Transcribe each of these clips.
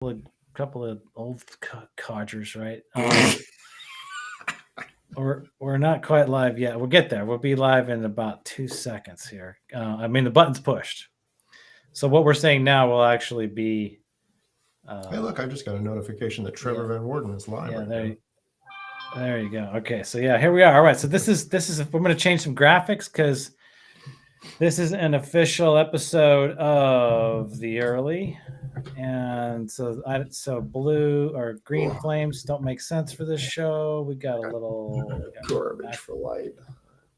a couple of old codgers, right? We're not quite live yet. We'll get there. We'll be live in about 2 seconds here. I mean, the button's pushed. So what we're saying now will actually be. Hey, look! I just got a notification that Trevor Van Warden is live. Yeah, right there you go. Okay, so yeah, here we are. All right, so this is we're going to change some graphics because this is an official episode of the early, and so blue or green flames don't make sense for this show. We got a little garbage for light.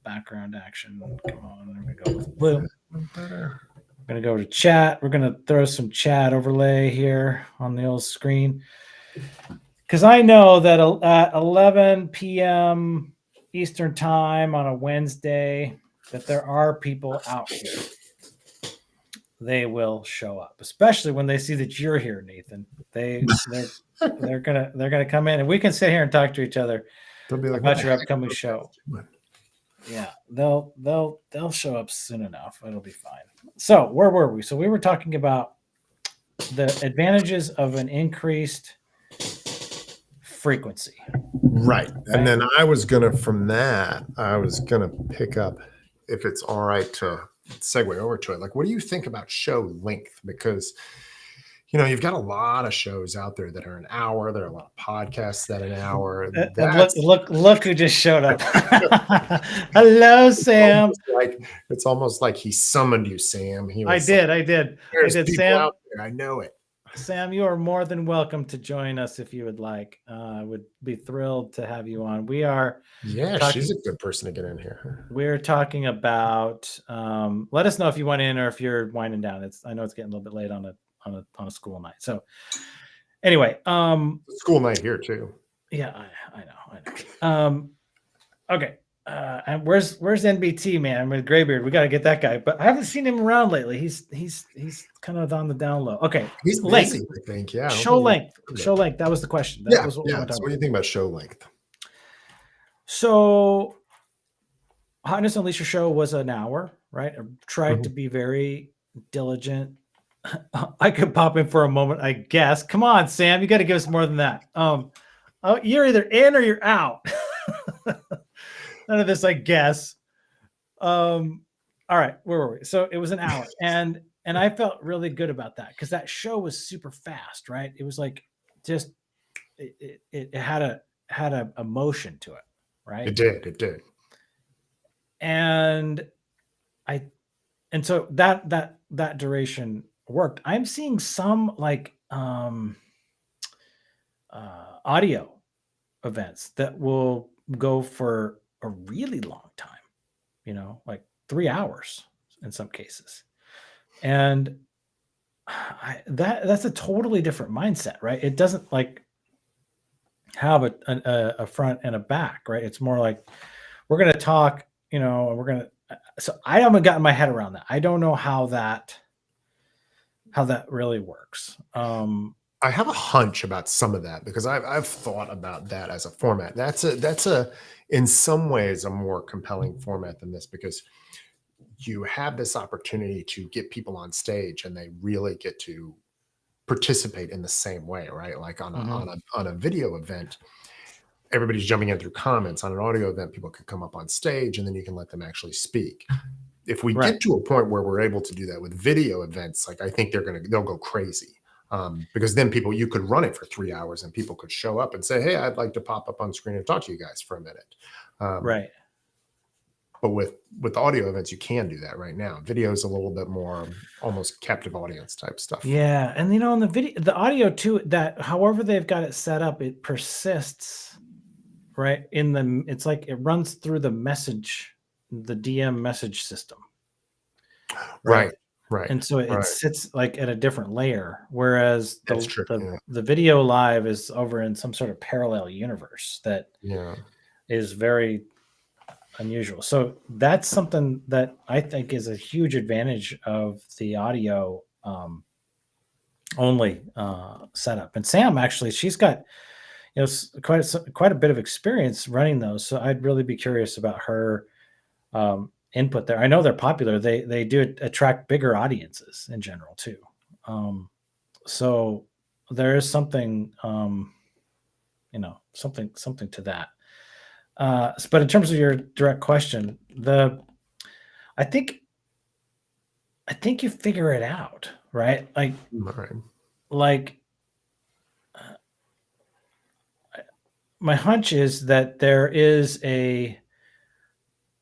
Background action. Come on, I'm gonna go with blue. We're gonna go to chat. We're gonna throw some chat overlay here on the old screen because I know that at 11 p.m. Eastern time on a Wednesday that there are people out here. They will show up, especially when they see that you're here, Nathan. They're gonna come in, and we can sit here and talk to each other about your upcoming show. Yeah, they'll show up soon enough. It'll be fine. So where were we? So we were talking about the advantages of an increased frequency. Right. And then I was gonna pick up, if it's all right to segue over to it. Like, what do you think about show length? Because you've got a lot of shows out there that are an hour. There are a lot of podcasts that are an hour. Look who just showed up. Hello, Sam. It's almost like he summoned you, Sam. I did. Sam. Out there. I know it. Sam, you are more than welcome to join us if you would like. I would be thrilled to have you on. We are. Yeah, she's a good person to get in here. We're talking about. Let us know if you want in or if you're winding down. I know it's getting a little bit late on a school night. So anyway, school night here too. Yeah, I know. Okay. And where's NBT, man, with Graybeard? We got to get that guy, but I haven't seen him around lately. He's kind of on the down low. Okay, he's busy, I think. Yeah. Show length. That was the question. That was what we were talking about. What do you think about show length? So, Hotness Unleashed show was an hour, right? I tried to be very diligent. I could pop in for a moment, I guess. Come on, Sam, you got to give us more than that. You're either in or you're out. None of this, I guess. All right, where were we? So it was an hour, and I felt really good about that because that show was super fast, right? It was like just it had a emotion to it, right? It did. And so that duration worked. I'm seeing some like audio events that will go for a really long time, like 3 hours in some cases. And that's a totally different mindset, right? It doesn't like have a front and a back, right? It's more like we're going to talk, so I haven't gotten my head around that. I don't know how that really works. I have a hunch about some of that because I've thought about that as a format. That's in some ways a more compelling format than this because you have this opportunity to get people on stage and they really get to participate in the same way, right? Like on a video event, everybody's jumping in through comments. On an audio event, people can come up on stage and then you can let them actually speak. If we get to a point where we're able to do that with video events, like I think they'll go crazy. Because then you could run it for 3 hours and people could show up and say, hey, I'd like to pop up on screen and talk to you guys for a minute. Right. But with audio events, you can do that right now. Video is a little bit more almost captive audience type stuff. Yeah. And in the audio too, that however they've got it set up, it persists, right? It's like it runs through the DM message system. Right. And so it sits like at a different layer, whereas the video live is over in some sort of parallel universe that is very unusual. So that's something that I think is a huge advantage of the audio only setup. And Sam, actually, she's got quite a bit of experience running those. So I'd really be curious about her input there. I know they're popular. They do attract bigger audiences in general too. So there is something, something to that. But in terms of your direct question, I think you figure it out, right? All right. Like my hunch is that there is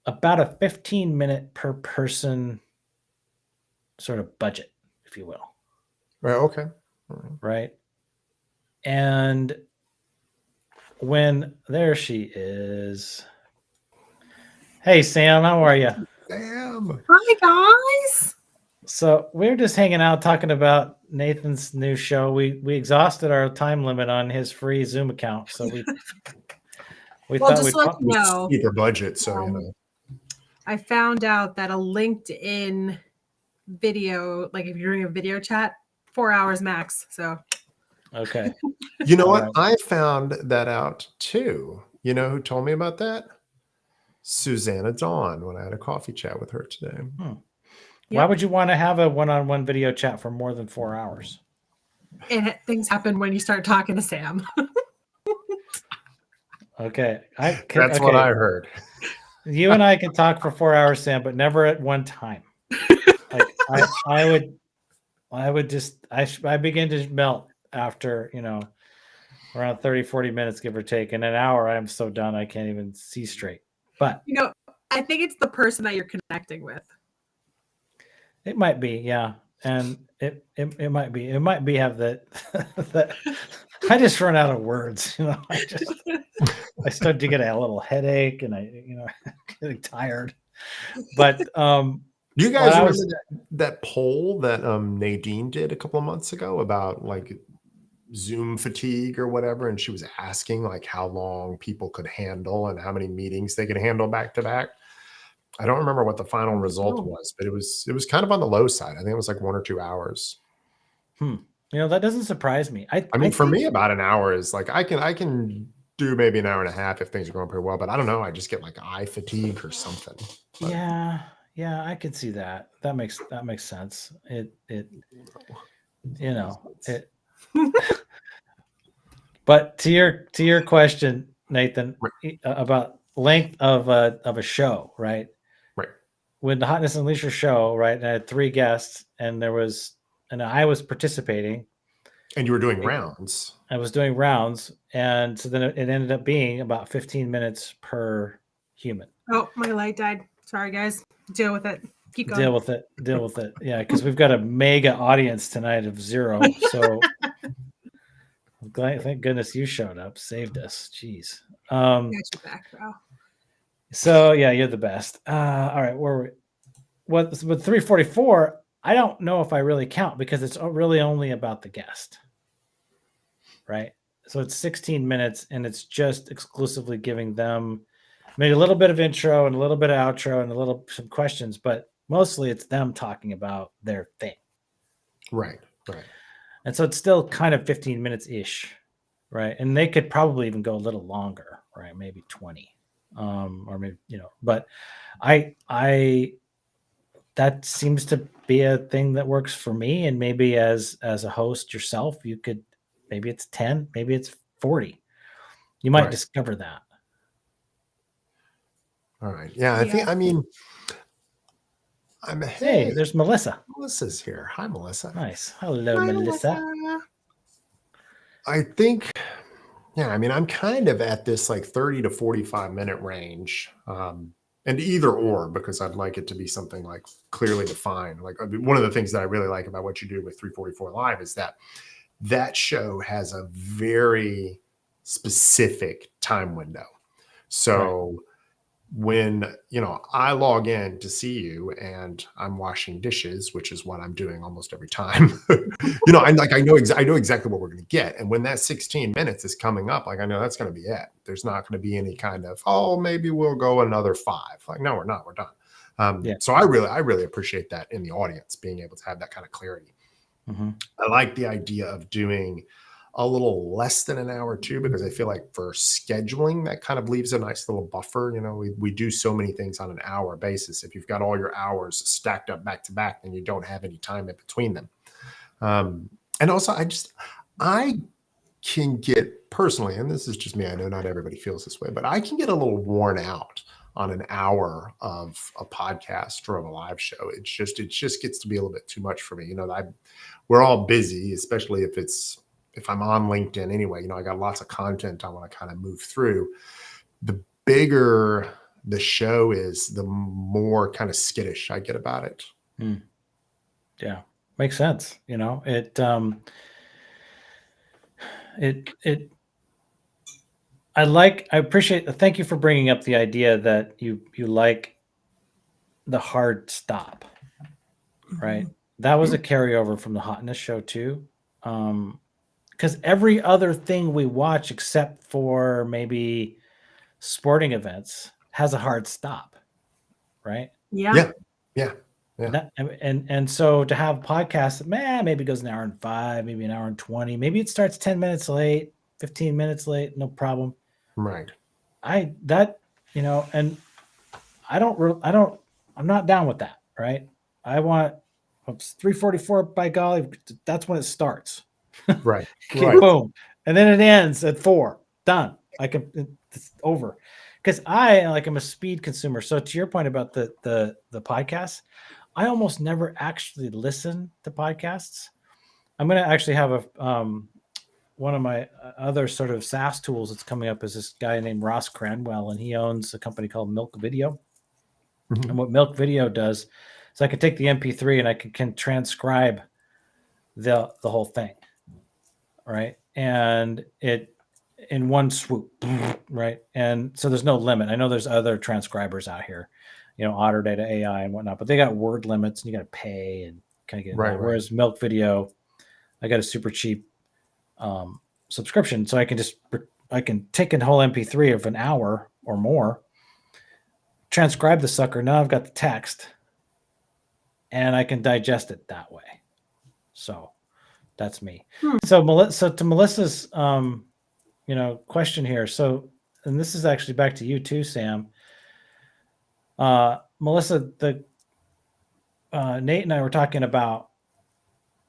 about a 15-minute per person sort of budget, if you will. Right. Okay. All right. Right. And there she is. Hey, Sam, how are you? Damn. Hi, guys. So we're just hanging out talking about Nathan's new show. We exhausted our time limit on his free Zoom account, so we Well, thought just we'd to let you know, Either budget, so you know. I found out that a LinkedIn video, like if you're doing a video chat, 4 hours max. So okay. You know All what? right. I found that out too. You know who told me about that? Susanna Dawn, when I had a coffee chat with her today. Why would you want to have a one-on-one video chat for more than 4 hours? and things happen when you start talking to Sam. Okay. That's what I heard. You and I can talk for 4 hours, Sam, but never at one time. Like I begin to melt after, around 30, 40 minutes, give or take. In an hour, I'm so done I can't even see straight. But I think it's the person that you're connecting with. it might be, yeah. And it might be. It might be have that I just run out of words, I start to get a little headache and getting tired. But do you guys remember that poll that Nadine did a couple of months ago about like Zoom fatigue or whatever? And she was asking like how long people could handle and how many meetings they could handle back to back. I don't remember what the final result was, but it was kind of on the low side. I think it was like 1 or 2 hours. That doesn't surprise me. I mean, for me, about an hour is like I can do maybe an hour and a half if things are going pretty well, but I don't know. I just get like eye fatigue or something. But, yeah, I could see that. That makes sense. But to your question, Nathan, about length of a show, right? Right. When the Hotness and Leisure show, right, and I had 3 guests, and I was participating. And you were doing rounds. I was doing rounds, and so then it ended up being about 15 minutes per human. Oh, my light died. Sorry, guys. Deal with it. Keep going. Deal with it. Yeah, because we've got a mega audience tonight of 0. So I'm glad, thank goodness you showed up, saved us. Jeez. Got you back, bro. So yeah, you're the best. All right, with 344, I don't know if I really count because it's really only about the guest, right? So it's 16 minutes and it's just exclusively giving them maybe a little bit of intro and a little bit of outro and some questions, but mostly it's them talking about their thing. Right. And so it's still kind of 15 minutes ish, right? And they could probably even go a little longer, right? Maybe 20. Or maybe, but that seems to be a thing that works for me. And maybe as a host yourself, you could, maybe it's 10, maybe it's 40. You might discover that. All right. Yeah. Hey, there's Melissa. Melissa's here. Hi, Melissa. Nice. Hello, Melissa. I think, I'm kind of at this like 30 to 45 minute range. And either or, because I'd like it to be something like clearly defined. Like one of the things that I really like about what you do with 344 Live is that show has a very specific time window. So when, I log in to see you and I'm washing dishes, which is what I'm doing almost every time, I know exactly what we're going to get. And when that 16 minutes is coming up, like I know that's going to be it. There's not going to be any kind of, maybe we'll go another 5. Like, no, we're not, we're done. So I really appreciate that in the audience, being able to have that kind of clarity. Mm-hmm. I like the idea of doing a little less than an hour too, because I feel like for scheduling, that kind of leaves a nice little buffer. We do so many things on an hour basis. If you've got all your hours stacked up back to back, then you don't have any time in between them. And also I can get personally, and this is just me, I know not everybody feels this way, but I can get a little worn out on an hour of a podcast or of a live show. It just gets to be a little bit too much for me. We're all busy, especially if I'm on LinkedIn anyway. I got lots of content I want to kind of move through. The bigger the show is, the more kind of skittish I get about it. Yeah, makes sense. I appreciate, thank you for bringing up the idea that you like the hard stop, right? That was a carryover from the Hotness show too. Because every other thing we watch, except for maybe sporting events, has a hard stop, right? Yeah. Yeah. And so to have podcasts that maybe goes an hour and 5, maybe an hour and 20, maybe it starts 10 minutes late, 15 minutes late, no problem. Right. I'm not down with that, right? I want, it's 3:44, by golly, that's when it starts. Right. Okay, Right. boom. And then it ends at 4. Done. It's over. Because I'm a speed consumer. So to your point about the podcasts, I almost never actually listen to podcasts. I'm going to actually have one of my other sort of SaaS tools that's coming up is this guy named Ross Cranwell, and he owns a company called Milk Video. Mhm. And what Milk Video does is I can take the MP3 and I can transcribe the whole thing, right? And it in one swoop, right? And so there's no limit. I know there's other transcribers out here, Otter Data AI and whatnot, but they got word limits and you got to pay and kind of get Right. Whereas Milk Video, I got a super cheap subscription, so I can take a whole MP3 of an hour or more, transcribe the sucker. Now I've got the text, and I can digest it that way. So that's me. So to Melissa's question here. So, and this is actually back to you too, Sam. Melissa, Nate and I were talking about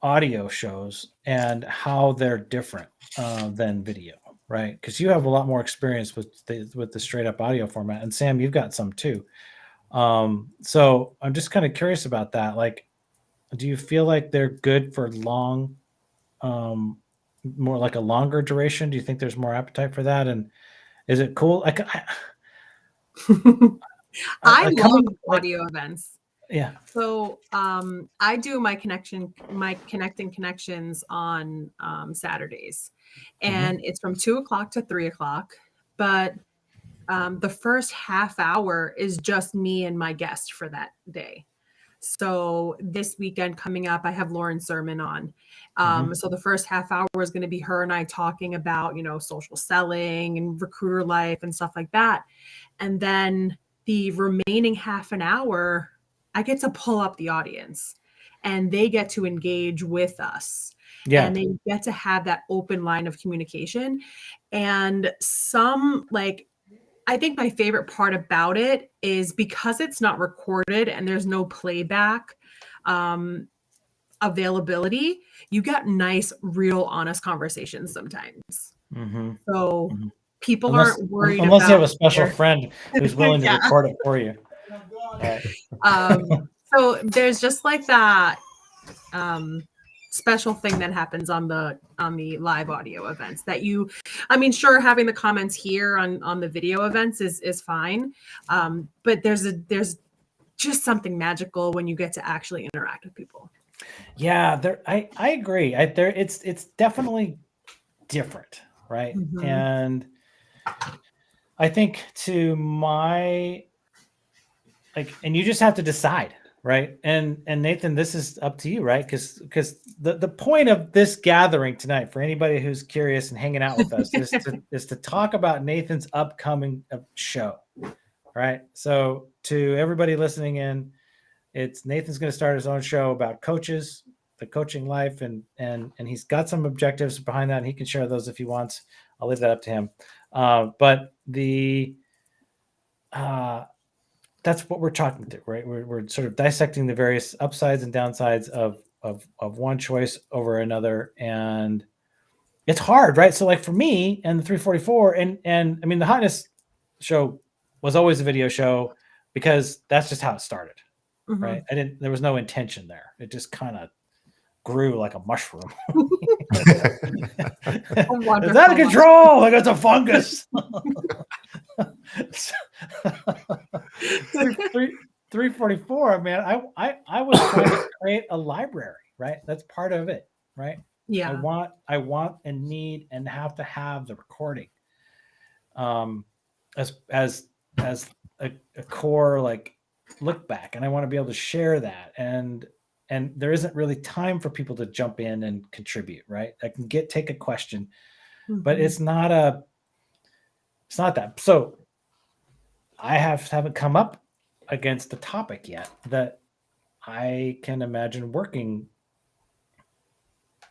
audio shows and how they're different than video, right? Because you have a lot more experience with the straight up audio format, and Sam, you've got some too. So I'm just kind of curious about that. Like, do you feel like they're good for long, more like a longer duration? Do you think there's more appetite for that? And is it cool? I love audio events. Yeah. So I do my connecting connections on Saturdays, and it's from 2:00 to 3:00. But the first half hour is just me and my guest for that day. So this weekend coming up, I have Lauren Sermon on. So the first half hour is going to be her and I talking about, social selling and recruiter life and stuff like that. And then the remaining half an hour, I get to pull up the audience and they get to engage with us. Yeah. And they get to have that open line of communication. And I think my favorite part about it is because it's not recorded and there's no playback availability, you get nice, real, honest conversations sometimes. So people aren't worried unless you have a about special friend who's willing to record it for you. So there's just like that special thing that happens on the live audio events that sure, having the comments here on the video events is fine, but there's just something magical when you get to actually interact with people. Yeah, I agree. It's definitely different, right? And I think and you just have to decide, right? And Nathan, this is up to you, right? Because the point of this gathering tonight, for anybody who's curious and hanging out with us, is to talk about Nathan's upcoming show, right? So to everybody listening in, Nathan's going to start his own show about coaches, the coaching life, and he's got some objectives behind that, and he can share those if he wants. I'll leave that up to him. But that's what we're talking to, right? We're sort of dissecting the various upsides and downsides of one choice over another, and it's hard, right? So like for me and the 344 and I mean, the Hotness show was always a video show because that's just how it started, Mhm. right? There was no intention there. It just kind of grew like a mushroom. It's out of control. Like it's a fungus. 344, man. I was trying to create a library, right? That's part of it, right? Yeah. I want and need and have to have the recording as a core like look back, and I want to be able to share that, and there isn't really time for people to jump in and contribute, right? I can take a question, but Mhm. it's not that. So I haven't come up against the topic yet that I can imagine working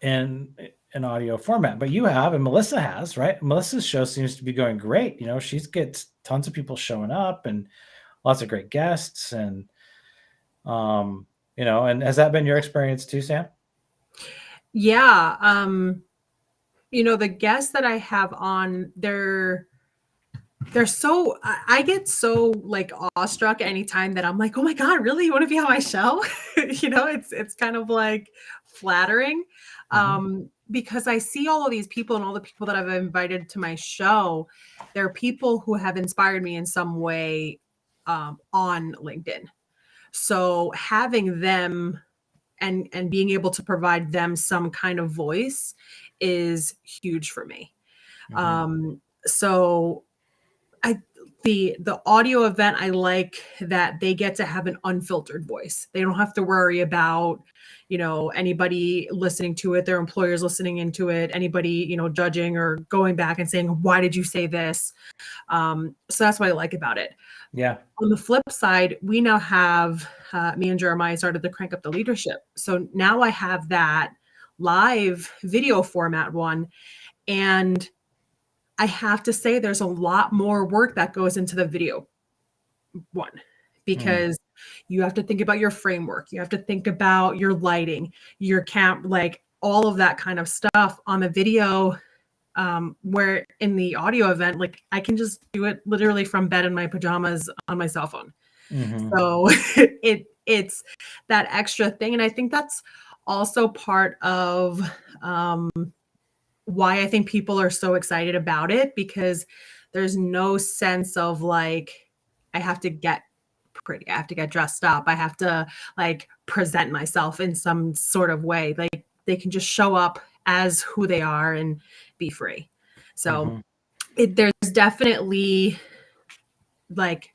in an audio format, but you have, and Melissa has, right? Melissa's show seems to be going great. You know, she gets tons of people showing up and lots of great guests, and you know, and has that been your experience too, Sam? Yeah. You know, the guests that I have on, they're so, I get so like awestruck anytime that I'm like, oh my God, really? You want to be on my show? You know, it's kind of like flattering. Because I see all of these people and all the people that I've invited to my show, they're people who have inspired me in some way on LinkedIn. So having them and being able to provide them some kind of voice is huge for me. So the audio event, I like that they get to have an unfiltered voice. They don't have to worry about, you know, anybody listening to it, their employers listening into it, anybody, you know, judging or going back and saying, why did you say this? So that's what I like about it. Yeah. On the flip side, we now have me and Jeremiah started to crank up the leadership. So now I have that live video format one. And I have to say there's a lot more work that goes into the video one because you have to think about your framework. You have to think about your lighting, your like all of that kind of stuff on the video. Where in the audio event, like I can just do it literally from bed in my pajamas on my cell phone. So it's that extra thing. And I think that's also part of why I think people are so excited about it, because there's no sense of like, I have to get pretty, I have to get dressed up, I have to like present myself in some sort of way. Like they can just show up as who they are and be free. So there's definitely like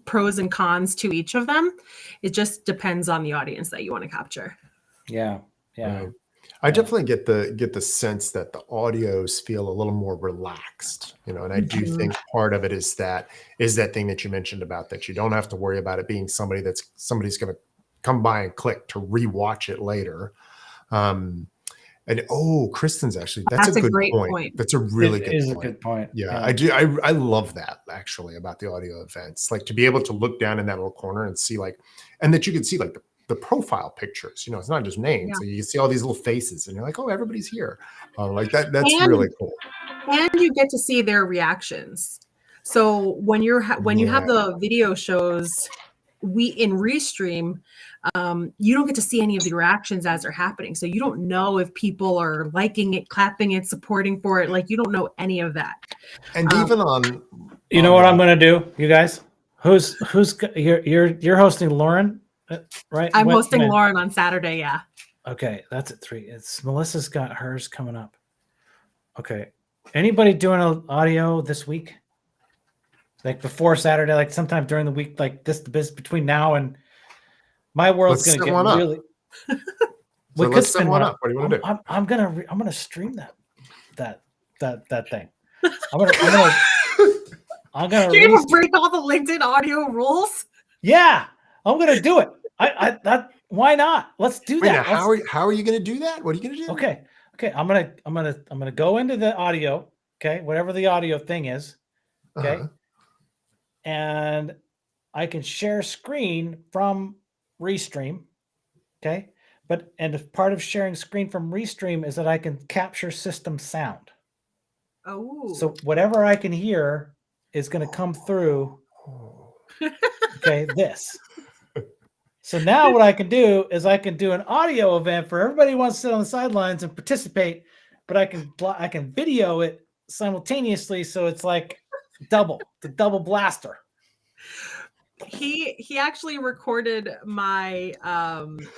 pros and cons to each of them. It just depends on the audience that you want to capture. Yeah. Right. I definitely get the sense that the audios feel a little more relaxed, you know, and I do think part of it is that thing that you mentioned about that you don't have to worry about it being somebody's going to come by and click to rewatch it later. And Kristen's actually, that's a good great point. That's a really good point. A good point. Yeah, I do. I love that actually about the audio events, like to be able to look down in that little corner and see like, and that you can see like the profile pictures, you know, it's not just names. So you can see all these little faces and you're like, oh, everybody's here. Like that's really cool. And you get to see their reactions. So when you have the video shows, in Restream, you don't get to see any of the reactions as they're happening. So you don't know if people are liking it, clapping it, supporting for it. Like you don't know any of that. And even on, you know what I'm going to do, you guys? Who's you're hosting Lauren, right? I'm hosting Lauren on Saturday. Yeah. Okay, that's at 3. It's Melissa's got hers coming up. Okay, anybody doing an audio this week? Like before Saturday, like sometime during the week, like this between now and my world's going to get really. So let's set one up. What do you want to do? I'm gonna stream that thing. I'm gonna You're gonna break all the LinkedIn audio rules. Yeah, I'm gonna do it. Why not? Let's do that. How are you gonna do that? What are you gonna do? Okay. I'm gonna go into the audio. Okay, whatever the audio thing is. Okay. And I can share screen from Restream. Okay. And part of sharing screen from Restream is that I can capture system sound. Oh. So whatever I can hear is going to come through. Okay, this. So now what I can do is I can do an audio event for everybody who wants to sit on the sidelines and participate, but I can video it simultaneously, so it's like the double blaster. He actually recorded my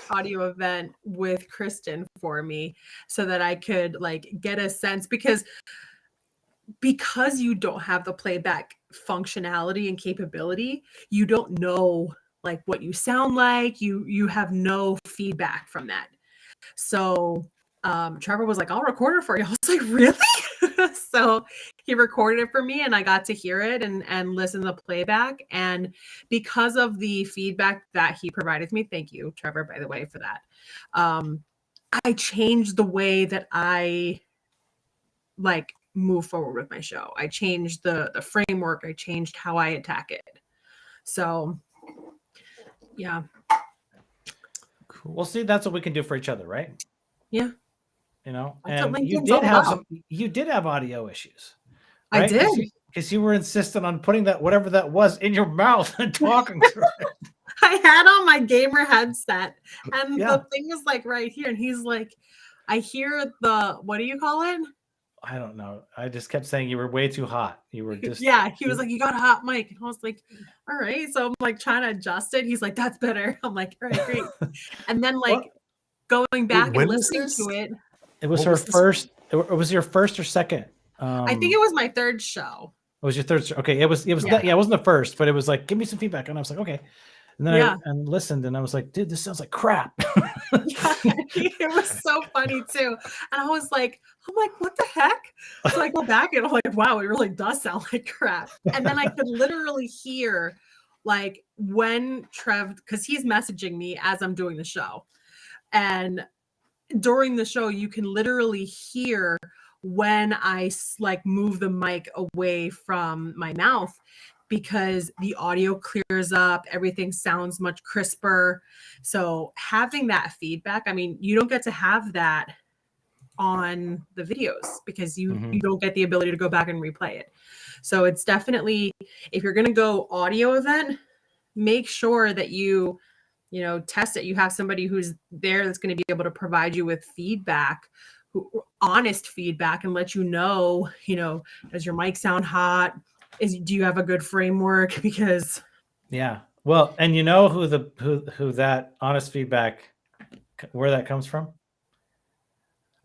audio event with Kristen for me so that I could like get a sense because you don't have the playback functionality and capability, you don't know like what you sound like. You have no feedback from that. So Trevor was like, I'll record it for you. I was like, really? So he recorded it for me and I got to hear it and listen to the playback. And because of the feedback that he provided me, thank you, Trevor, by the way, for that. I changed the way that I like move forward with my show. I changed the framework. I changed how I attack it. So yeah. Cool. Well, see, that's what we can do for each other, right? Yeah. You know, That's what and you LinkedIn's did all have about. you did have audio issues. I Right? did. Because you were insistent on putting that whatever that was in your mouth and talking through it. I had on my gamer headset and Yeah. the thing was like right here. And he's like, I hear the, what do you call it? I don't know. I just kept saying you were way too hot. You were just Yeah. He was like, you got a hot mic. And I was like, all right. So I'm like trying to adjust it. He's like, that's better. I'm like, all right, great. And then like going back and when was listening this? to it. It was What her was this? first. It was your first or second. I think it was my third show. It was your third. Okay, it was. Yeah. Yeah, it wasn't the first, but it was like, give me some feedback, and I was like, okay. And then Yeah. I listened, and I was like, dude, this sounds like crap. It was so funny too. And I'm like, what the heck? So I go back and I'm like, wow, it really does sound like crap. And then I could literally hear like when Trev, because he's messaging me as I'm doing the show. And during the show, you can literally hear when I like move the mic away from my mouth because the audio clears up, everything sounds much crisper. So having that feedback, I mean, you don't get to have that on the videos because you don't get the ability to go back and replay it. So it's definitely, if you're going to go audio event, make sure that you test it. You have somebody who's there that's going to be able to provide you with feedback, honest feedback, and let you know, does your mic sound hot? Do you have a good framework? Because yeah. Well, and you know who that honest feedback, where that comes from?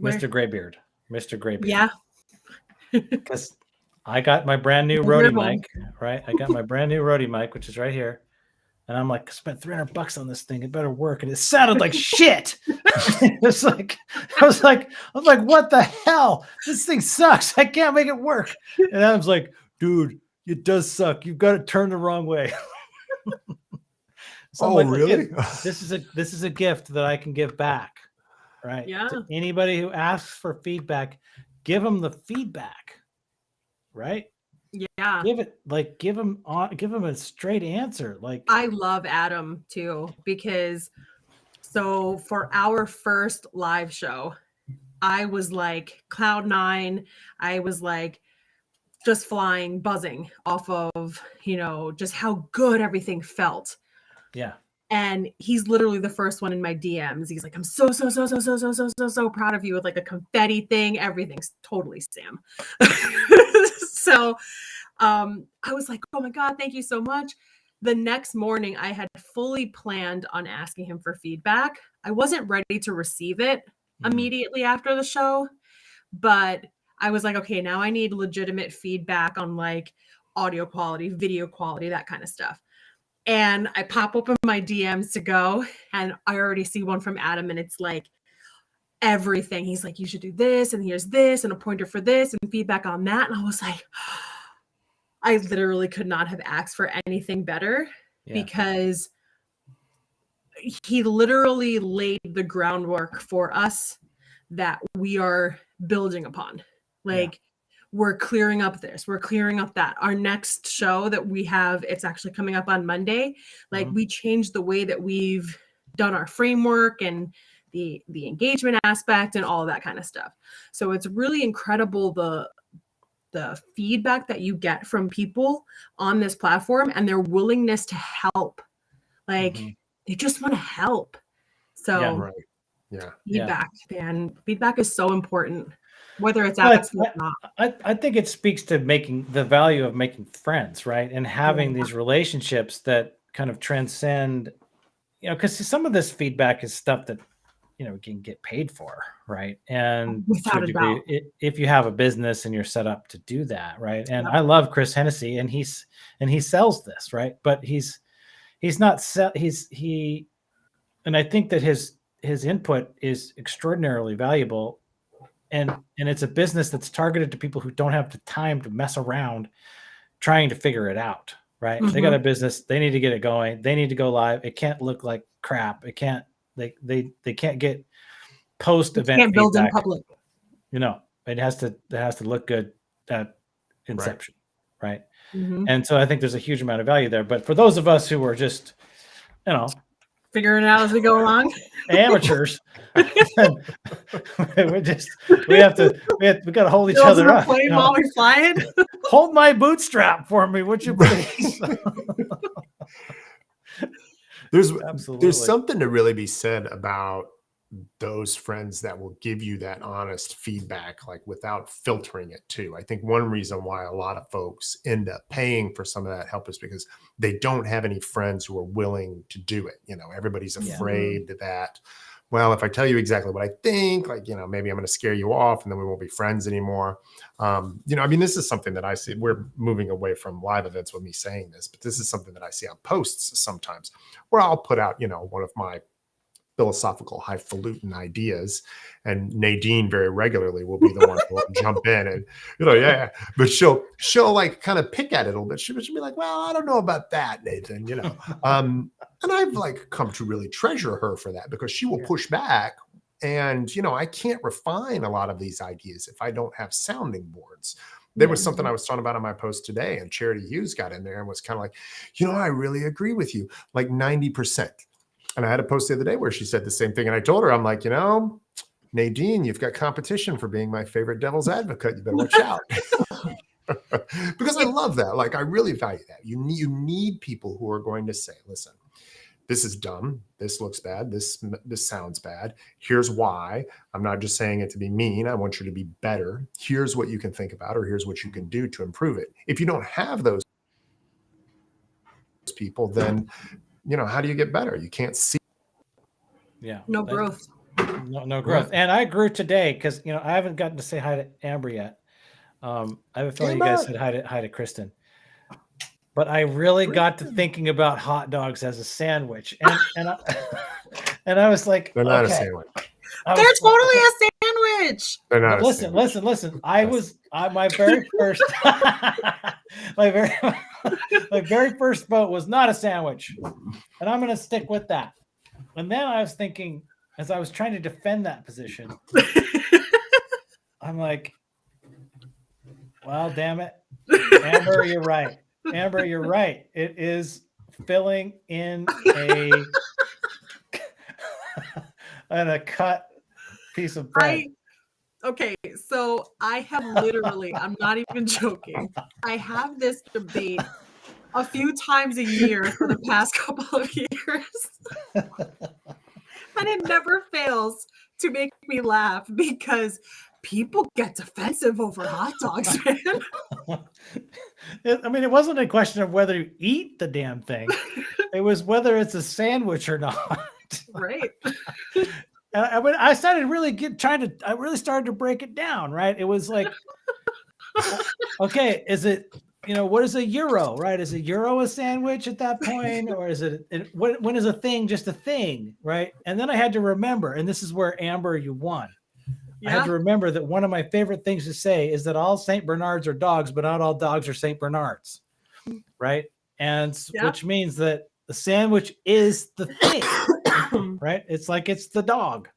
Mr. Graybeard. Mr. Graybeard. Yeah. Because I got my brand new Rode mic, right? I got my brand new Rode mic, which is right here. And I'm like, spent $300 on this thing. It better work. And it sounded like shit. It's like, I was like, what the hell? This thing sucks. I can't make it work. And I was like, dude, it does suck. You've got to turn the wrong way. So Oh, really? This is a gift that I can give back, right? Yeah. To anybody who asks for feedback, give them the feedback, right? Yeah. Give them a straight answer. Like, I love Adam too, because so for our first live show, I was like cloud nine. I was like just flying, buzzing off of, just how good everything felt. Yeah. And he's literally the first one in my DMs. He's like, I'm so proud of you, with like a confetti thing. Everything's totally Sam. So I was like, oh my God, thank you so much. The next morning, I had fully planned on asking him for feedback. I wasn't ready to receive it immediately after the show, but I was like, okay, now I need legitimate feedback on like audio quality, video quality, that kind of stuff. And I pop open my DMs to go, and I already see one from Adam, and it's like everything. He's like, you should do this, and here's this, and a pointer for this, and feedback on that. And I was like, I literally could not have asked for anything better because he literally laid the groundwork for us that we are building upon. Like, we're clearing up this, we're clearing up that. Our next show that we have, it's actually coming up on Monday. Like, we changed the way that we've done our framework and the engagement aspect and all of that kind of stuff. So it's really incredible the feedback that you get from people on this platform and their willingness to help. Like Mhm. they just want to help. So Yeah. Right. Yeah. feedback, man. Feedback is so important, whether it's Well, absolute or not. I think it speaks to making the value of making friends, right? And having these relationships that kind of transcend, because some of this feedback is stuff that, we can get paid for, right? And to Without a a degree, doubt. if you have a business and you're set up to do that, right? And Yep. I love Chris Hennessy, and he sells this, right? But he's not and I think that his input is extraordinarily valuable, and it's a business that's targeted to people who don't have the time to mess around trying to figure it out, right? They got a business, they need to get it going, they need to go live. It can't look like crap. It can't they can't get post event Can't build in feedback. public. It has to look good at inception, right? Mhm. And so I think there's a huge amount of value there. But for those of us who are just, Figuring it out as we go along. amateurs, we got to hold each Those other in a up. plane while we're flying. Hold my bootstrap for me, would you please? There's Absolutely. something to really be said about those friends that will give you that honest feedback, like without filtering it too. I think one reason why a lot of folks end up paying for some of that help is because they don't have any friends who are willing to do it. Everybody's afraid that, well, if I tell you exactly what I think, like, maybe I'm going to scare you off and then we won't be friends anymore. This is something that I see. We're moving away from live events with me saying this, but this is something that I see on posts sometimes where I'll put out, one of my philosophical highfalutin ideas, and Nadine very regularly will be the one who will jump in and but she'll like kind of pick at it a little bit. She'll be like, well, I don't know about that, Nathan, and I've like come to really treasure her for that, because she will push back, and I can't refine a lot of these ideas if I don't have sounding boards. There was something I was talking about on my post today, and Charity Hughes got in there and was kind of like, I really agree with you, like 90%. And I had a post the other day where she said the same thing. And I told her, I'm like, Nadine, you've got competition for being my favorite devil's advocate. You better watch out. Because I love that. Like, I really value that. You need people who are going to say, listen, this is dumb. This looks bad. This sounds bad. Here's why. I'm not just saying it to be mean. I want you to be better. Here's what you can think about, or here's what you can do to improve it. If you don't have those people, then how do you get better? You can't see. No growth. No growth. And I grew today because, I haven't gotten to say hi to Amber yet. I have a feeling you guys said hi to Kristen. But I really got to thinking about hot dogs as a sandwich. And I was like, they're not a sandwich. They're totally a sandwich. They're not. Listen. My very first my very first vote was not a sandwich, and I'm going to stick with that. And then I was thinking, as I was trying to defend that position, I'm like, well, damn it, Amber, you're right. It is filling in a cut piece of bread. Okay, so I have literally, I'm not even joking, I have this debate a few times a year for the past couple of years. And it never fails to make me laugh because people get defensive over hot dogs, man. It wasn't a question of whether you eat the damn thing. It was whether it's a sandwich or not. Right. I started really I really started to break it down, right? It was like, okay, is it, what is a euro, right? Is a euro a sandwich at that point? Or is when is a thing just a thing, right? And then I had to remember, and this is where Amber, you won. Yeah. I had to remember that one of my favorite things to say is that all St. Bernards are dogs, but not all dogs are St. Bernards, right? And which means that the sandwich is the thing. Right? It's like it's the dog.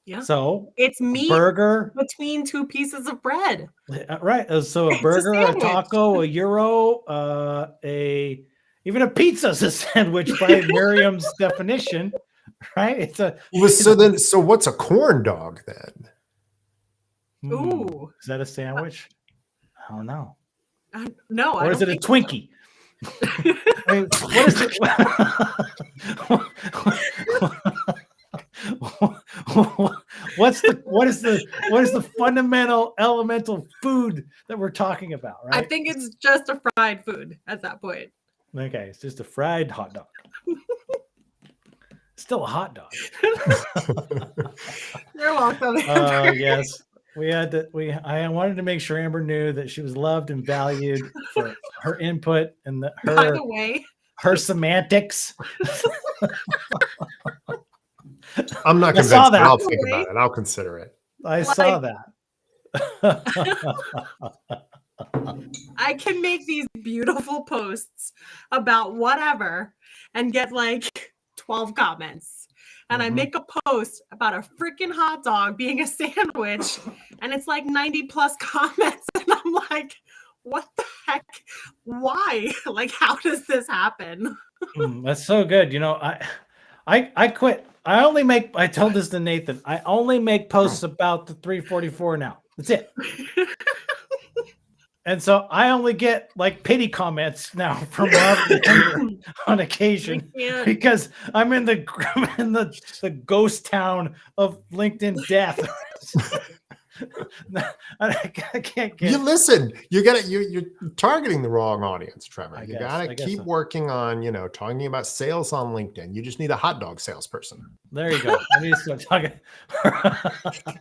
Yeah. So it's meat burger between two pieces of bread. Right. So a burger, a taco, a euro, even a pizza is a sandwich by Merriam's definition. Right? So what's a corn dog then? Ooh. Is that a sandwich? I don't know. No, I Or is don't it a think so. Twinkie? I mean, what is it? What is the fundamental elemental food that we're talking about, I right? think it's just a fried food at that point. Okay, it's just a fried hot dog. Still a hot dog. You're welcome. Oh yes. I wanted to make sure Amber knew that she was loved and valued for her input and By the way, her semantics. I'm not I saw convinced, but that. I'll think about it. I'll consider it. I saw that. I can make these beautiful posts about whatever and get like 12 comments. And I Mhm. make a post about a freaking hot dog being a sandwich, and it's like 90 plus comments. And I'm like, what the heck? Why? Like, how does this happen? That's so good. You know, I quit. I told this to Nathan. I only make posts about the 344 now. That's it. And so I only get like pity comments now from Rob on occasion Yeah. because I'm in the ghost town of LinkedIn death. I can't get. You listen. You got it. You're targeting the wrong audience, Trevor. You got I to guess keep so. working on talking about sales on LinkedIn. You just need a hot dog salesperson. There you go. I need to start talking.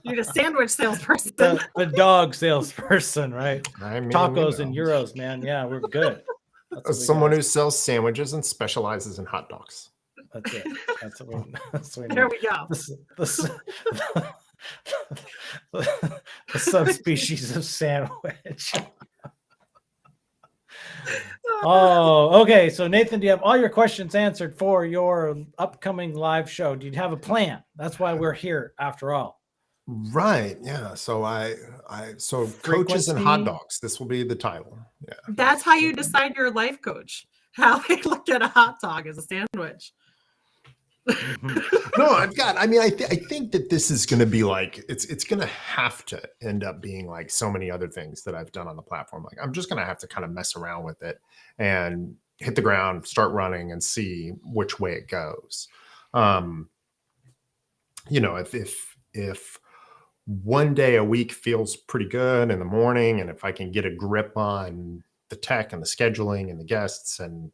You're a sandwich salesperson. the dog salesperson, right? I mean, Tacos and euros, man. Yeah, we're good. That's what we someone got. who sells sandwiches and specializes in hot dogs. That's it. That's what we There need. we go. The subspecies of sandwich. Oh, okay. So Nathan, do you have all your questions answered for your upcoming live show? Do you have a plan? That's why we're here after all. Right. Yeah. So so coaches and hot Frequency. dogs. This will be the title. Yeah. That's how you decide your life coach. How they look at a hot dog as a sandwich. No, I think that this is going to be like, it's going to have to end up being like so many other things that I've done on the platform. Like I'm just going to have to kind of mess around with it and hit the ground, start running and see which way it goes. If one day a week feels pretty good in the morning, and if I can get a grip on the tech and the scheduling and the guests, and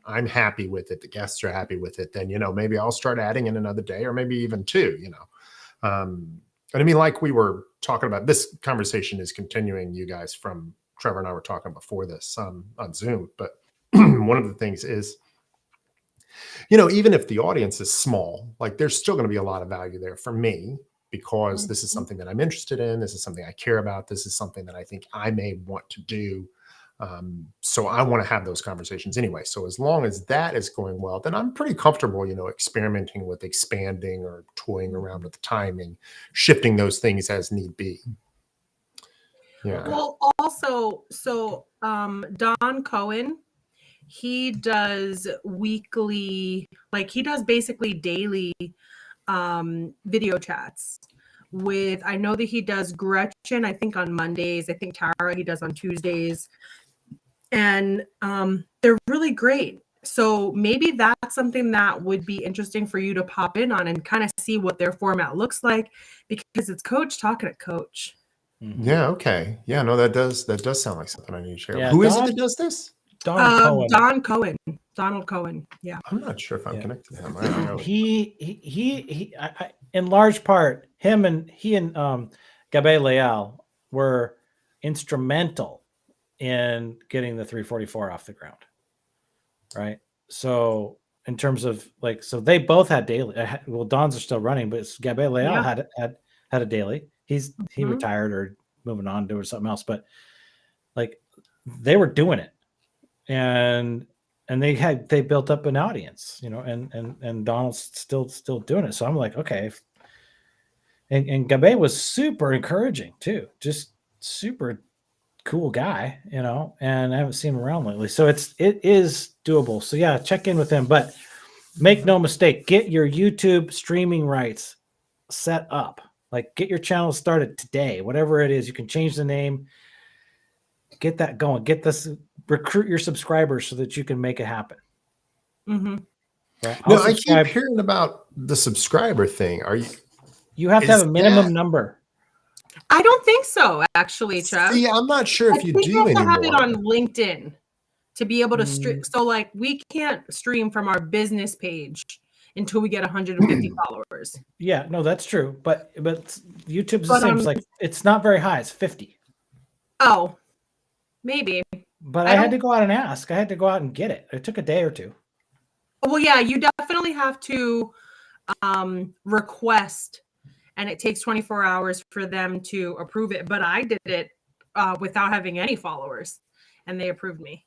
I'm happy with it, the guests are happy with it, then, maybe I'll start adding in another day or maybe even two, And I mean, like we were talking about, this conversation is continuing, you guys, from Trevor and I were talking before this on Zoom. But one of the things is, even if the audience is small, like there's still going to be a lot of value there for me, because this is something that I'm interested in. This is something I care about. This is something that I think I may want to do. So I want to have those conversations anyway. So as long as that is going well, then I'm pretty comfortable, experimenting with expanding or toying around with the timing, shifting those things as need be. Yeah. Well, also, so Don Cohen, he does weekly, like he does basically daily video chats with, I know that he does Gretchen, I think on Mondays, I think Tara, he does on Tuesdays. And they're really great. So maybe that's something that would be interesting for you to pop in on and kind of see what their format looks like, because it's coach talking to coach. Yeah. Okay. Yeah. No, that does sound like something I need to share. Yeah, Who is it that does this? Donald Cohen. Yeah. I'm not sure if I'm connected to him. I don't know. He in large part, he and Gabe Leal were instrumental in getting the 344 off the ground. Right. So in terms of so they both had daily. Well, Don's are still running, but Gabe Leal had a daily. He retired or moving on doing something else, but they were doing it, and they built up an audience, and Donald's still doing it. So I'm like, okay. And Gabe was super encouraging too, just super cool guy, and I haven't seen him around lately. So it is doable. So yeah, check in with him, but make no mistake, get your YouTube streaming rights set up. Like get your channel started today, whatever it is. You can change the name. Get that going. Get this. Recruit your subscribers so that you can make it happen. Hmm. Right? No, I'll I keep subscribe. hearing about the subscriber thing. Are you? You have to have Is a minimum that- number. I don't think so, actually, Trev. See, I'm not sure I if you think do you have to anymore. have it on LinkedIn to be able to stream. Mm. So, like, we can't stream from our business page until we get 150 followers. Yeah, no, that's true. But YouTube's the But, same. It's like it's not very high. It's 50. Oh, maybe. But I I had don't- to go out and ask. I had to go out and get it. It took a day or two. Well, yeah, you definitely have to request, and it takes 24 hours for them to approve it. But I did it without having any followers, and they approved me.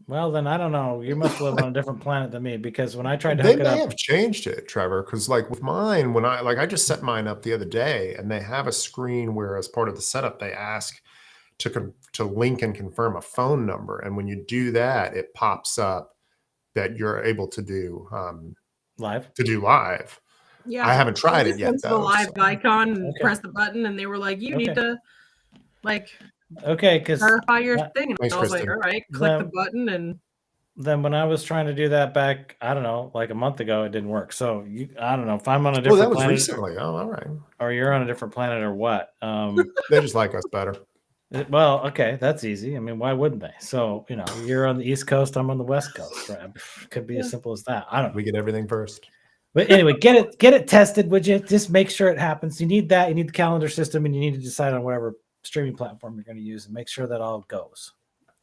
Well, then I don't know. You must live on a different planet than me because when I tried to They hook it may up, have changed it, Trevor, because like with mine, when I just set mine up the other day, and they have a screen where, as part of the setup, they ask to link and confirm a phone number, and when you do that, it pops up that you're able to do live. live. Yeah, I haven't tried it just yet, went to the though. live so- icon and Okay. press the button, and they were like, "You need Okay. to like Okay, because verify your that- thing." And Thanks, I was like, Kristen. "All right, click the Then- button." And then when I was trying to do that back, I don't know, like a month ago, it didn't work. So I don't know if I'm on a Well, different that was planet recently. Oh, all right. or you're on a different planet or what. They just like us better. Well, okay, that's easy. I mean, why wouldn't they? So you're on the East Coast, I'm on the West Coast, right? Could be as simple as that. I don't know. We get everything first. But anyway, get it tested, would you? Just make sure it happens. You need that. You need the calendar system, and you need to decide on whatever streaming platform you're going to use, and make sure that all goes.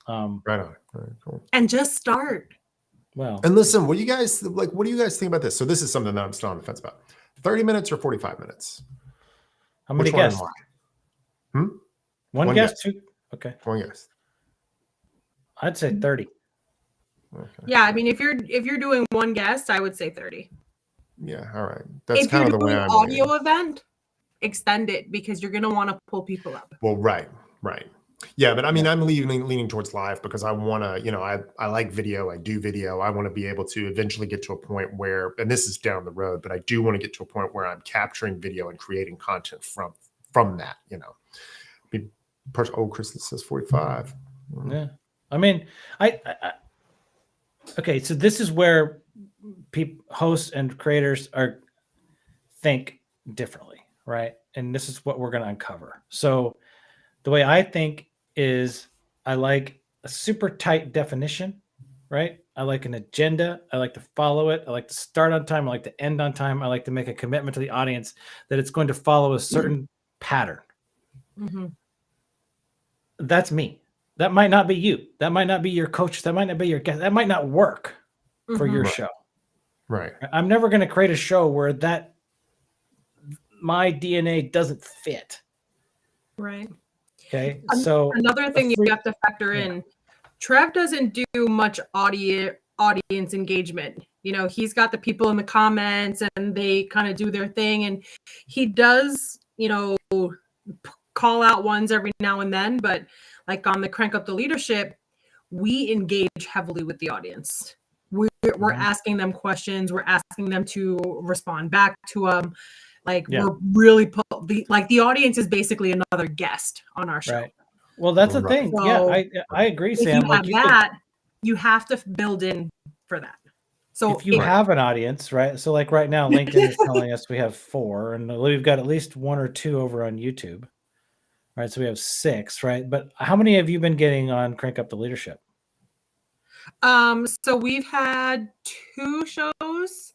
Right on. All right, cool. and just start. Well, And listen, what do you guys like? What do you guys think about this? So this is something that I'm still on the fence about. 30 minutes or 45 minutes? how many Which one and guests? why? One One guest, guest. two. Okay, One guess. I'd say 30. Okay. Yeah, I mean, if you're doing one guest, I would say 30. Yeah. All right. That's If you're kind of the way doing I'm audio leaning. event, extend it because you're gonna want to pull people up. Well, right. Yeah, but I mean, I'm leaning towards live because I want to, I like video. I do video. I want to be able to eventually get to a point where, and this is down the road, but I do want to get to a point where I'm capturing video and creating content from that. Chris says 45. Yeah, I mean, I okay. So this is where hosts and creators think differently, right? And this is what we're going to uncover. So the way I think is I like a super tight definition, right? I like an agenda. I like to follow it. I like to start on time. I like to end on time. I like to make a commitment to the audience that it's going to follow a certain pattern. Mm-hmm. That's me. That might not be you. That might not be your coach. That might not be your guest. That might not work for your Right. show. Right. I'm never going to create a show where my DNA doesn't fit. Right. Okay. So Another thing free- you have to factor in, Trev doesn't do much audience engagement. He's got the people in the comments and they kind of do their thing, and he does, call out ones every now and then, but like on the Crank Up the Leadership, we engage heavily with the audience. We're asking them questions. We're asking them to respond back to them. We're really the audience is basically another guest on our show. right. Well, that's the Right. thing. So, Yeah, I agree, If Sam. you Like have you could- that, you have to build in for that. So if you have an audience, right? So like right now, LinkedIn is telling us we have 4, and we've got at least 1 or 2 over on YouTube. Right. So we have 6, right? But how many have you been getting on Crank Up the Leadership? so we've had 2 shows.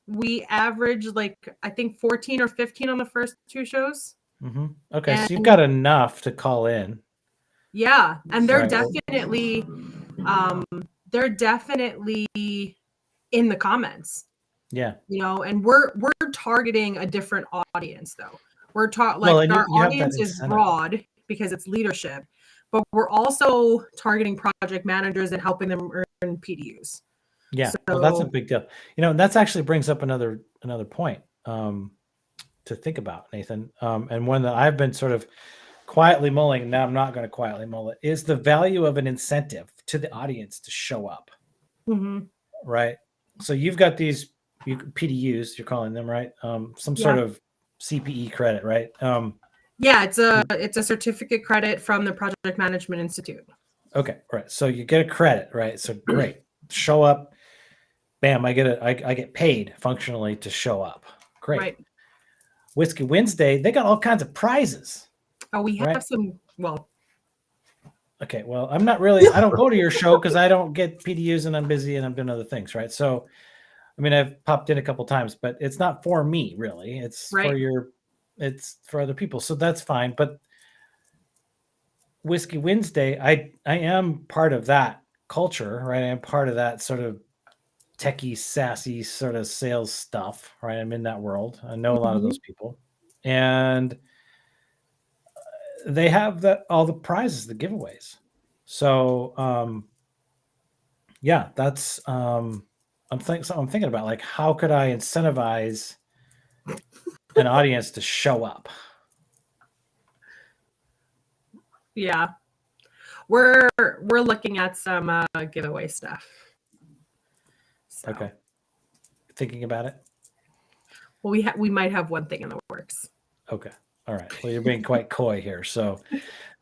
We averaged I think 14 or 15 on the first 2 shows. Mm-hmm. Okay. So you've And- got enough to call in. Yeah, and they're Right. definitely in the comments. Yeah. And we're targeting a different audience though. We're Well, and our you have that audience is incentive. broad because it's leadership, but we're also targeting project managers and helping them earn PDUs. Yeah, well, that's a So- big deal. And that's actually brings up another point to think about, Nathan. And one that I've been sort of quietly mulling, and now I'm not going to quietly mull it, is the value of an incentive to the audience to show up, Mm-hmm. right? So you've got these PDUs, you're calling them, right? Some sort of CPE credit, right? Yeah, it's a certificate credit from the Project Management Institute. Okay, right. So you get a credit, right? So great. Show up. Bam, I get paid functionally to show up. Great. Right. Whiskey Wednesday, they got all kinds of prizes. Oh, we have Right. some. Well, Okay, well, I don't go to your show because I don't get PDUs and I'm busy and I'm doing other things, right? So, I mean, I've popped in a couple times, but it's not for me really. It's right. it's for other people. So that's fine. But Whiskey Wednesday, I am part of that culture, right? I am part of that sort of techie, sassy sort of sales stuff, right? I'm in that world. I know a lot of those people. And they have all the prizes, the giveaways. So yeah, that's I'm thinking about like how could I incentivize an audience to show up? Yeah. We're looking at some giveaway stuff. So, Okay. Thinking about it? well, we might have one thing in the works. Okay. All right. Well, you're being quite coy here. So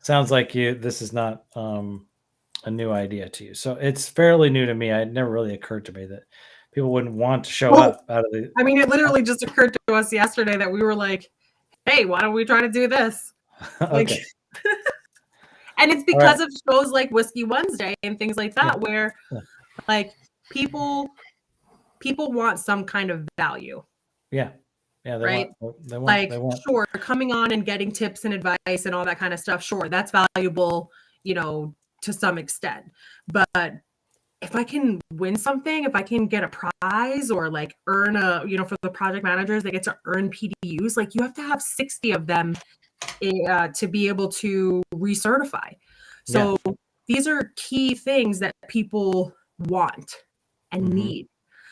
sounds like this is not a new idea to you. So it's fairly new to me. It never really occurred to me that people wouldn't want to show up out of the. I mean, it literally just occurred to us yesterday that we were like, hey, why don't we try to do this? Like, Okay. and it's because of shows like Whiskey Wednesday and things like that, where like people want some kind of value. Yeah. Yeah. Right. They want. Sure, coming on and getting tips and advice and all that kind of stuff. Sure, that's valuable, to some extent. But if I can win something, if I can get a prize or like earn for the project managers, they get to earn PDUs. Like you have to have 60 of them to be able to recertify. So these are key things that people want and need.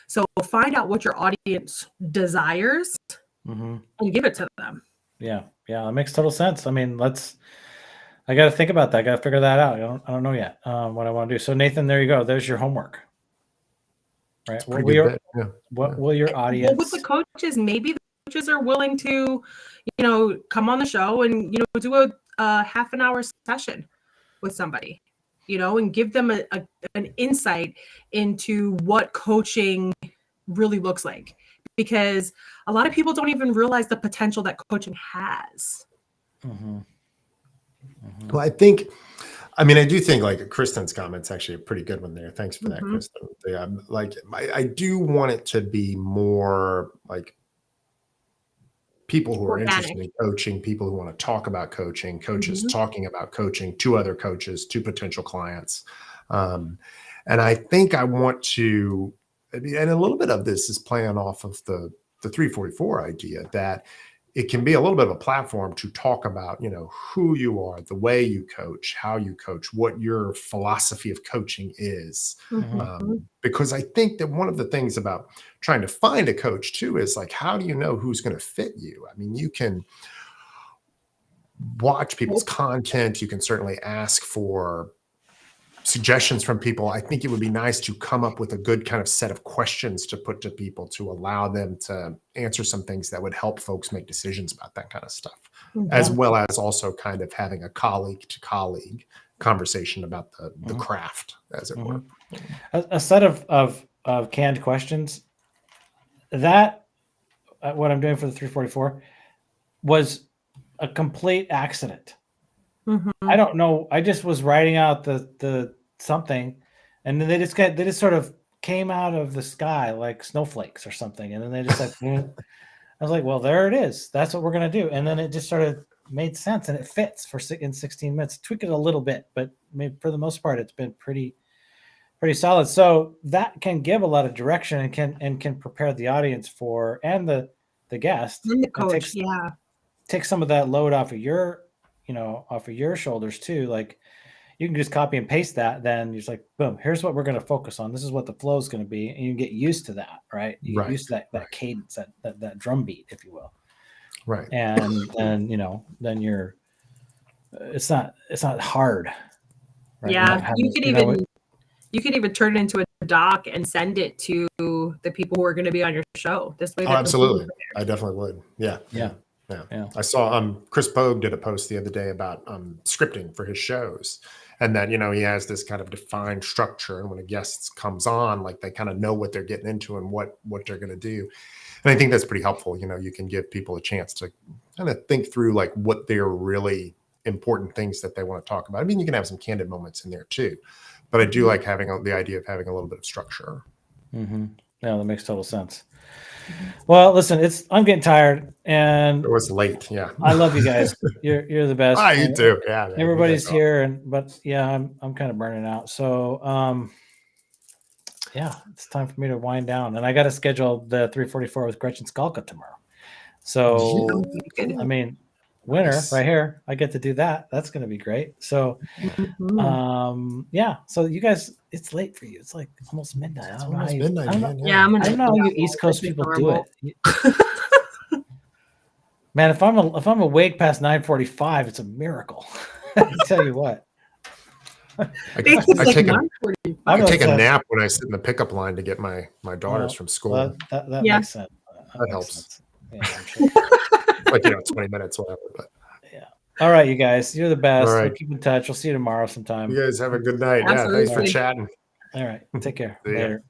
So find out what your audience desires and give it to them. Yeah. That makes total sense. I mean, I got to think about that. I got to figure that out. I don't know yet what I want to do. So Nathan, there you go. There's your homework. Right. What will your audience? Well, with the coaches, maybe the coaches are willing to, come on the show and, do a half an hour session with somebody, and give them an insight into what coaching really looks like. Because a lot of people don't even realize the potential that coaching has. Well, I do think like Kristen's comment's actually a pretty good one there. Thanks for that, Kristen. I do want it to be more like people who are interested in coaching, people who want to talk about coaching, coaches talking about coaching to other coaches, to potential clients. And I think I want to, and a little bit of this is playing off of the 344 idea that it can be a little bit of a platform to talk about, who you are, the way you coach, how you coach, what your philosophy of coaching is. Because I think that one of the things about trying to find a coach too is like, how do you know who's going to fit you? I mean, you can watch people's content. You can certainly ask for suggestions from people. I think it would be nice to come up with a good kind of set of questions to put to people to allow them to answer some things that would help folks make decisions about that kind of stuff, as well as also kind of having a colleague to colleague conversation about the craft, as it were. A set of canned questions that what I'm doing for the 344 was a complete accident. I don't know. I just was writing out the something, and then they just sort of came out of the sky like snowflakes or something, and then they just like I was like, well, there it is. That's what we're gonna do, and then it just sort of made sense and it fits in 16 minutes. Tweak it a little bit, but for the most part, it's been pretty solid. So that can give a lot of direction and can prepare the audience for and the guest and the coach. Take some of that load off of your shoulders too. Like you can just copy and paste that. Then you're just like, boom, here's what we're going to focus on. This is what the flow is going to be. And you get used to that, right? You get used to that cadence, that drum beat, if you will. Right. And then, then it's not hard. Right? Yeah. You could even turn it into a doc and send it to the people who are going to be on your show. This way. Oh, absolutely. I definitely would. Yeah. Yeah. Yeah. I saw Chris Pogue did a post the other day about scripting for his shows, and that he has this kind of defined structure, and when a guest comes on, like they kind of know what they're getting into and what they're going to do. And I think that's pretty helpful. You can give people a chance to kind of think through like what their really important things that they want to talk about. I mean, you can have some candid moments in there too, but I do like having the idea of having a little bit of structure. Mm-hmm. Yeah, that makes total sense. Well, listen, I'm getting tired, and It was late. Yeah, I love you guys. You're the best. you And too. Yeah, man, everybody's you guys are here, but yeah, I'm kind of burning out. So yeah, it's time for me to wind down, and I got to schedule the 344 with Gretchen Skalka tomorrow. So Good. I mean, winner Nice. right here. I get to do that. That's going to be great. So Mhm. yeah. So you guys, it's late for you. It's like almost midnight. I It's don't know how almost you. midnight, I don't know, man. Yeah, I'm I gonna. don't know how you East Coast people do it. Man, if I'm awake past 9:45, it's a miracle. I tell you what. I It's like take a 9:45. I'm I take a obsessed. nap when I sit in the pickup line to get my daughters from school. Well, that Yeah. makes sense. That makes helps. sense. Yeah, I'm sure. Like 20 minutes, whatever. But All right, you guys, you're the best. All right. We'll keep in touch. We'll see you tomorrow sometime. you guys have a good night. Yeah, Absolutely. thanks for chatting. All right, take care. See ya. Later.